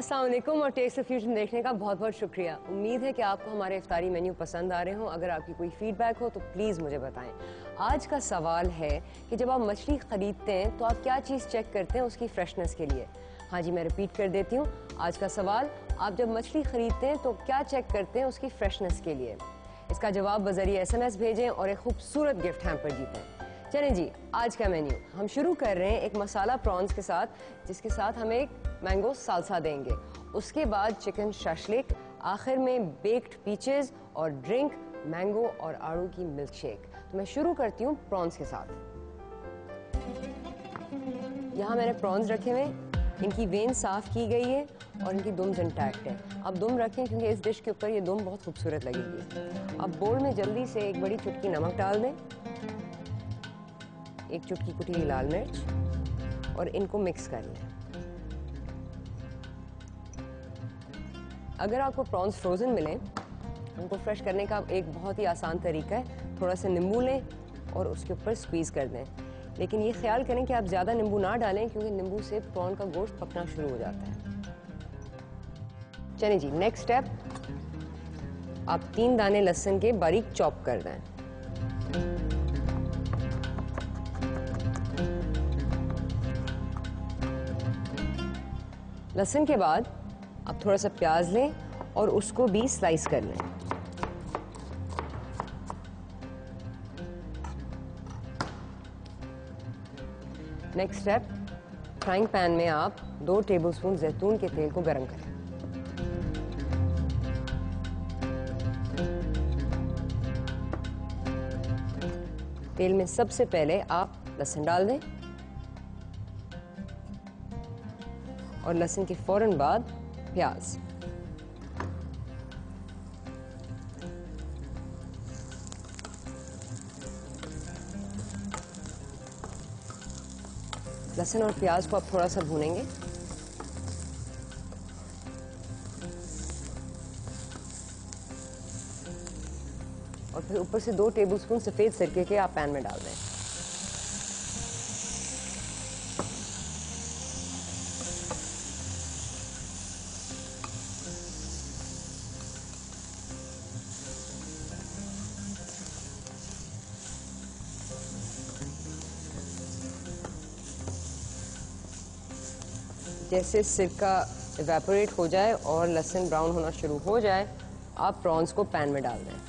अस्सलाम वालेकुम और टेस्ट ऑफ फ्यूजन देखने का बहुत बहुत शुक्रिया। उम्मीद है कि आपको हमारे इफ्तारी मेन्यू पसंद आ रहे हों। अगर आपकी कोई फीडबैक हो तो प्लीज़ मुझे बताएं। आज का सवाल है कि जब आप मछली ख़रीदते हैं तो आप क्या चीज़ चेक करते हैं उसकी फ्रेशनेस के लिए। हाँ जी, मैं रिपीट कर देती हूँ। आज का सवाल, आप जब मछली ख़रीदते हैं तो क्या चेक करते हैं उसकी फ्रेशनेस के लिए। इसका जवाब बज़रिए SMS भेजें और एक खूबसूरत गिफ्ट हैम्पर जीतें। चलें जी, आज का मेन्यू हम शुरू कर रहे हैं एक मसाला प्रॉन्स के साथ, जिसके साथ हम एक मैंगो सालसा देंगे। उसके बाद चिकन शशलिक, आखिर में बेक्ड पीचेस और ड्रिंक मैंगो और आड़ू की मिल्क शेक। तो मैं शुरू करती हूँ प्रॉन्स के साथ। यहाँ मैंने प्रॉन्स रखे हुए, इनकी वेन साफ की गई है और इनकी दुम्स इंटैक्ट है। अब दुम रखें क्योंकि इस डिश के ऊपर ये दुम बहुत खूबसूरत लगेगी। अब बोल में जल्दी से एक बड़ी चुटकी नमक डाल दें, एक चुटकी कुटी हुई लाल मिर्च और इनको मिक्स कर लें। अगर आपको प्रॉन्स फ्रोजन मिलें, उनको फ्रेश करने का एक बहुत ही आसान तरीका है, थोड़ा सा नींबू लें और उसके ऊपर स्क्वीज़ कर दें। लेकिन ये ख्याल करें कि आप ज़्यादा नींबू ना डालें क्योंकि नींबू से प्रॉन का गोश्त पकना शुरू हो जाता है। चलिए जी, नेक्स्ट स्टेप, आप 3 दाने लहसुन के बारीक चॉप कर दें। लहसुन के बाद अब थोड़ा सा प्याज लें और उसको भी स्लाइस कर लें। नेक्स्ट स्टेप, फ्राइंग पैन में आप 2 टेबलस्पून जैतून के तेल को गर्म करें। तेल में सबसे पहले आप लहसुन डाल दें और लहसुन के फौरन बाद प्याज। लहसुन और प्याज को आप थोड़ा सा भूनेंगे। और फिर ऊपर से 2 टेबलस्पून सफेद सिरके के आप पैन में डाल दें। जैसे सिरका इवेपोरेट हो जाए और लहसुन ब्राउन होना शुरू हो जाए, आप प्रॉन्स को पैन में डाल दें।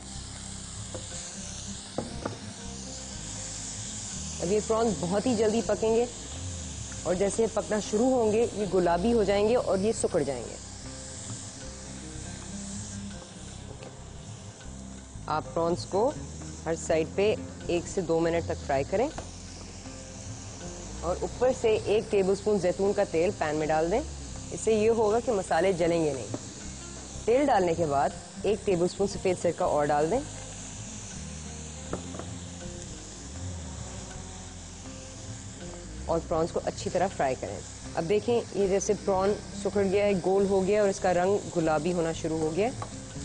अब ये प्रॉन्स बहुत ही जल्दी पकेंगे और जैसे पकना शुरू होंगे ये गुलाबी हो जाएंगे और ये सिकुड़ जाएंगे। आप प्रॉन्स को हर साइड पे 1 से 2 मिनट तक फ्राई करें और ऊपर से 1 टेबलस्पून जैतून का तेल पैन में डाल दें। इससे ये होगा कि मसाले जलेंगे नहीं। तेल डालने के बाद 1 टेबलस्पून सफ़ेद सिरका और डाल दें और प्रॉन्स को अच्छी तरह फ्राई करें। अब देखें, ये जैसे प्रॉन सिकुड़ गया है, गोल हो गया और इसका रंग गुलाबी होना शुरू हो गया।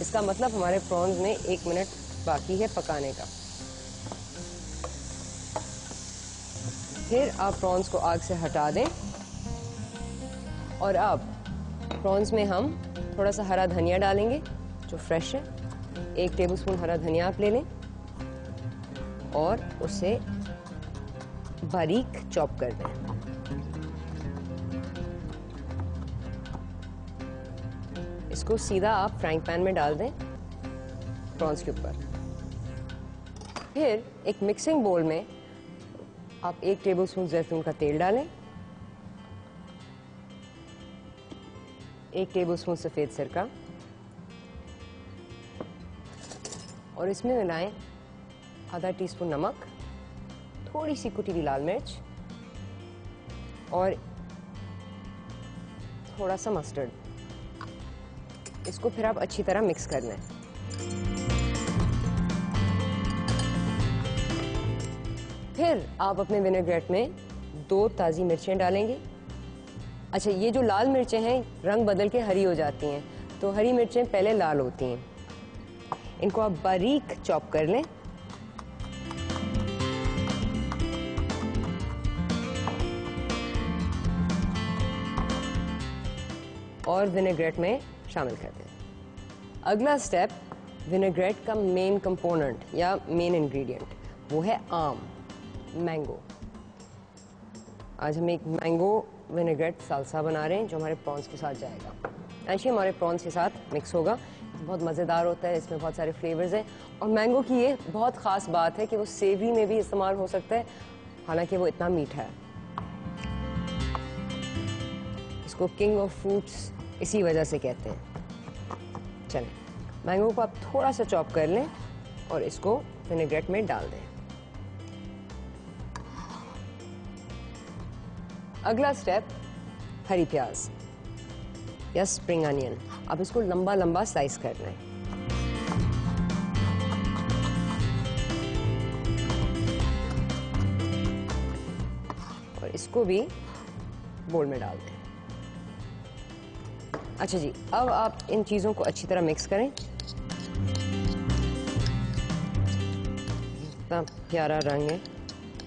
इसका मतलब हमारे प्रॉन्स में 1 मिनट बाकी है पकाने का। फिर आप प्रॉन्स को आग से हटा दें और अब प्रॉन्स में हम थोड़ा सा हरा धनिया डालेंगे जो फ्रेश है। 1 टेबलस्पून हरा धनिया आप ले लें और उसे बारीक चॉप कर दें। इसको सीधा आप फ्राइंग पैन में डाल दें प्रॉन्स के ऊपर। फिर एक मिक्सिंग बोल में आप 1 टेबलस्पून जैतून का तेल डालें, 1 टेबलस्पून सफ़ेद सिरका और इसमें मिलाएं आधा टीस्पून नमक, थोड़ी सी कुटी हुई लाल मिर्च और थोड़ा सा मस्टर्ड। इसको फिर आप अच्छी तरह मिक्स कर लें। फिर आप अपने विनेग्रेट में 2 ताज़ी मिर्चें डालेंगे। अच्छा, ये जो लाल मिर्चें हैं रंग बदल के हरी हो जाती हैं, तो हरी मिर्चें पहले लाल होती हैं। इनको आप बारीक चॉप कर लें। और विनेग्रेट में शामिल कर दें। अगला स्टेप, विनेग्रेट का मेन कंपोनेंट या मेन इंग्रेडिएंट वो है आम, मैंगो। आज हम एक मैंगो विनेग्रेट सालसा बना रहे हैं जो हमारे प्रॉन्स के साथ जाएगा। ऐसे हमारे प्रॉन्स के साथ मिक्स होगा, बहुत मज़ेदार होता है, इसमें बहुत सारे फ्लेवर्स हैं। और मैंगो की ये बहुत ख़ास बात है कि वो सेवरी में भी इस्तेमाल हो सकता है, हालांकि वो इतना मीठा है। इसको किंग ऑफ फ्रूट्स इसी वजह से कहते हैं। चलें, मैंगो को आप थोड़ा सा चॉप कर लें और इसको विनेग्रेट में डाल दें। अगला स्टेप, हरी प्याज या स्प्रिंग अनियन। अब इसको लंबा लंबा स्लाइस करना है। और इसको भी बोल में डाल दें। अच्छा जी, अब आप इन चीज़ों को अच्छी तरह मिक्स करें। इतना प्यारा रंग है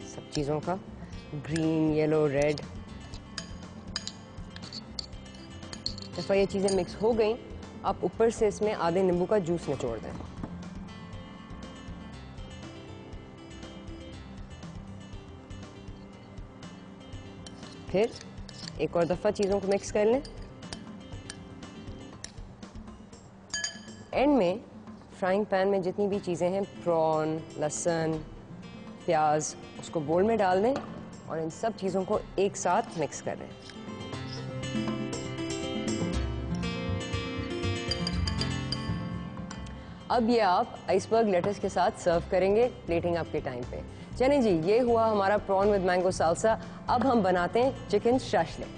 सब चीज़ों का, ग्रीन, येलो, रेड। जब ये चीज़ें मिक्स हो गई, आप ऊपर से इसमें आधे नींबू का जूस निचोड़ दें। फिर एक और दफ़ा चीज़ों को मिक्स कर लें। एंड में फ्राइंग पैन में जितनी भी चीज़ें हैं, प्रॉन, लहसुन, प्याज, उसको बोल में डाल दें और इन सब चीज़ों को एक साथ मिक्स कर दें। अब ये आप आइसबर्ग लेटस के साथ सर्व करेंगे प्लेटिंग आपके टाइम पे। चलें जी, ये हुआ हमारा प्रॉन विद मैंगो सालसा। अब हम बनाते हैं चिकन शाशलिक।